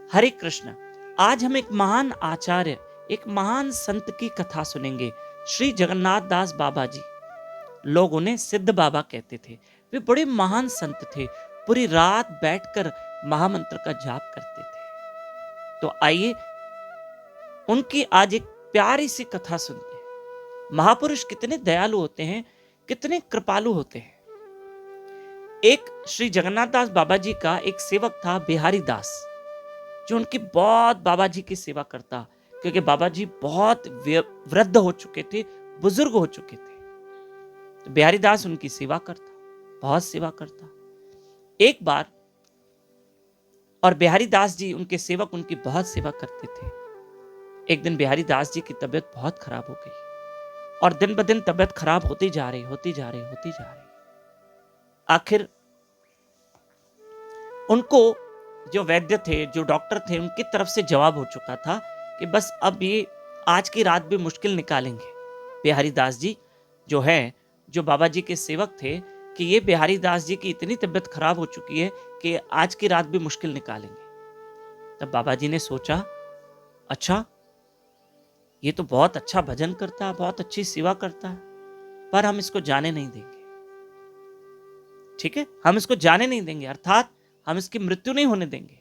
हरे कृष्ण। आज हम एक महान आचार्य, एक महान संत की कथा सुनेंगे। श्री जगन्नाथ दास बाबा जी। लोग उन्हें सिद्ध बाबा कहते थे। वे बड़े महान संत थे। पूरी रात बैठकर महामंत्र का जाप करते थे। तो आइए उनकी आज एक प्यारी सी कथा सुनते हैं। महापुरुष कितने दयालु होते हैं, कितने कृपालु होते हैं। एक श्री जगन्नाथ दास बाबा जी का एक सेवक था बिहारी दास, जो उनकी बहुत बाबा जी की सेवा करता, क्योंकि बाबा जी बहुत वृद्ध हो चुके थे, बुजुर्ग हो चुके थे। तो बिहारी दास उनकी सेवा करता, बहुत सेवा करता। एक बार और बिहारी दास जी उनके सेवक उनकी बहुत सेवा करते थे। एक दिन बिहारी दास जी की तबीयत बहुत खराब हो गई और दिन ब दिन तबीयत खराब होती जा रही, होती जा रही, होती जा रही। आखिर उनको जो वैद्य थे, जो डॉक्टर थे, उनकी तरफ से जवाब हो चुका था कि बस अब ये आज की रात भी मुश्किल निकालेंगे। बिहारी दास जी जो है, जो बाबा जी के सेवक थे, कि ये बिहारी दास जी की इतनी तबीयत खराब हो चुकी है कि आज की रात भी मुश्किल निकालेंगे। तब बाबा जी ने सोचा, अच्छा ये तो बहुत अच्छा भजन करता है, बहुत अच्छी सेवा करता है, पर हम इसको जाने नहीं देंगे। ठीक है, हम इसको जाने नहीं देंगे, अर्थात हम इसकी मृत्यु नहीं होने देंगे।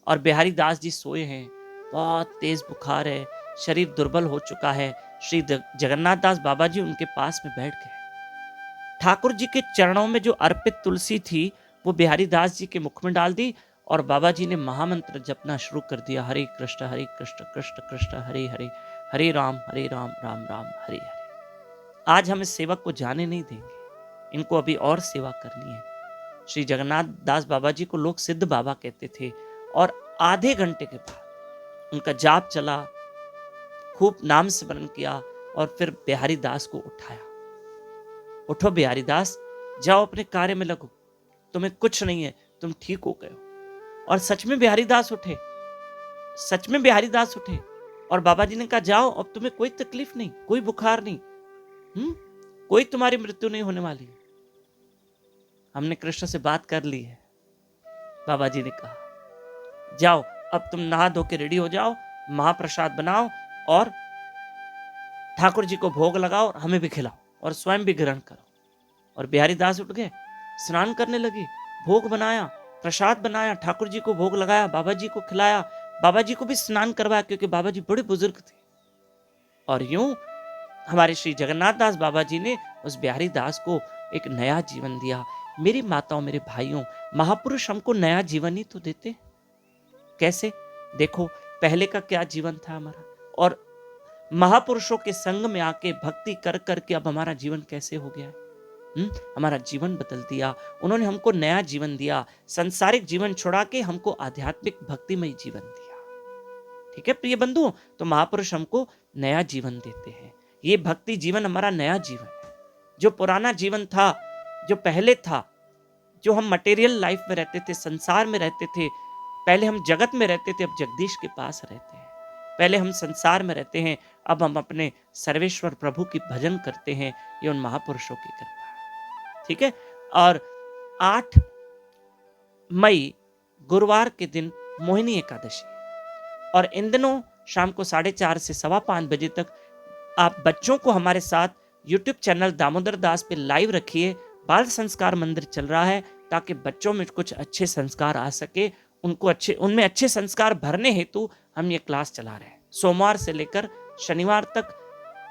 और बिहारी दास जी सोए हैं, बहुत तेज बुखार है, शरीर दुर्बल हो चुका है। श्री जगन्नाथ दास बाबा जी उनके पास में बैठ गए। ठाकुर जी के चरणों में जो अर्पित तुलसी थी, वो बिहारी दास जी के मुख में डाल दी और बाबा जी ने महामंत्र जपना शुरू कर दिया। हरे कृष्ण कृष्ण कृष्ण हरे हरे, हरे राम राम राम हरे हरे। आज हम इस सेवक को जाने नहीं देंगे, इनको अभी और सेवा करनी है। श्री जगन्नाथ दास बाबा जी को लोग सिद्ध बाबा कहते थे। और आधे घंटे के बाद उनका जाप चला, खूब नाम स्मरण किया और फिर बिहारी दास को उठाया। उठो बिहारी दास, जाओ अपने कार्य में लगो, तुम्हें कुछ नहीं है, तुम ठीक हो गए हो। और सच में बिहारी दास उठे, सच में बिहारी दास उठे। और बाबा जी ने कहा, जाओ, अब तुम्हें कोई तकलीफ नहीं, कोई बुखार नहीं, कोई तुम्हारी मृत्यु नहीं होने वाली। हमने कृष्ण से बात कर ली है। बाबा जी ने कहा, जाओ अब तुम नहा धो के रेडी हो जाओ, महाप्रसाद बनाओ और ठाकुर जी को भोग लगाओ और हमें भी खिलाओ और स्वयं भी ग्रहण करो। और बिहारी दास उठ गए, स्नान करने लगे, भोग बनाया, प्रसाद बनाया, ठाकुर जी को भोग लगाया, बाबा जी को खिलाया, बाबा जी को भी स्नान करवाया, क्योंकि बाबा जी बड़े बुजुर्ग थे। और यूं हमारे श्री जगन्नाथ दास बाबा जी ने उस बिहारी दास को एक नया जीवन दिया। मेरी माताओं, मेरे भाइयों, महापुरुष हमको नया जीवन ही तो देते। कैसे? देखो पहले का क्या जीवन था हमारा, और महापुरुषों के संग में आके भक्ति कर करके अब हमारा जीवन कैसे हो गया है। हमारा जीवन बदल दिया, उन्होंने हमको नया जीवन दिया, संसारिक जीवन छुड़ा के हमको आध्यात्मिक भक्तिमय जीवन दिया। ठीक है प्रिय बंधुओं, तो महापुरुष हमको नया जीवन देते हैं। ये भक्ति जीवन हमारा नया जीवन है। जो पुराना जीवन था, जो पहले था, जो हम मटेरियल लाइफ में रहते थे, संसार में रहते थे, पहले हम जगत में रहते थे, अब जगदीश के पास रहते हैं। पहले हम संसार में रहते हैं, अब हम अपने सर्वेश्वर प्रभु की भजन करते हैं। ये उन महापुरुषों की कृपा है। ठीक है। और 8 मई गुरुवार के दिन मोहिनी एकादशी है। और इन दिनों शाम को 4:30 से 5:15 बजे तक आप बच्चों को हमारे साथ YouTube चैनल दामोदर दास पे लाइव रखिए। बाल संस्कार मंदिर चल रहा है, ताकि बच्चों में कुछ अच्छे संस्कार आ सके, उनमें अच्छे संस्कार भरने हेतु हम ये क्लास चला रहे हैं, सोमवार से लेकर शनिवार तक,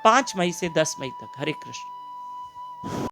5 मई से 10 मई तक। हरे कृष्ण।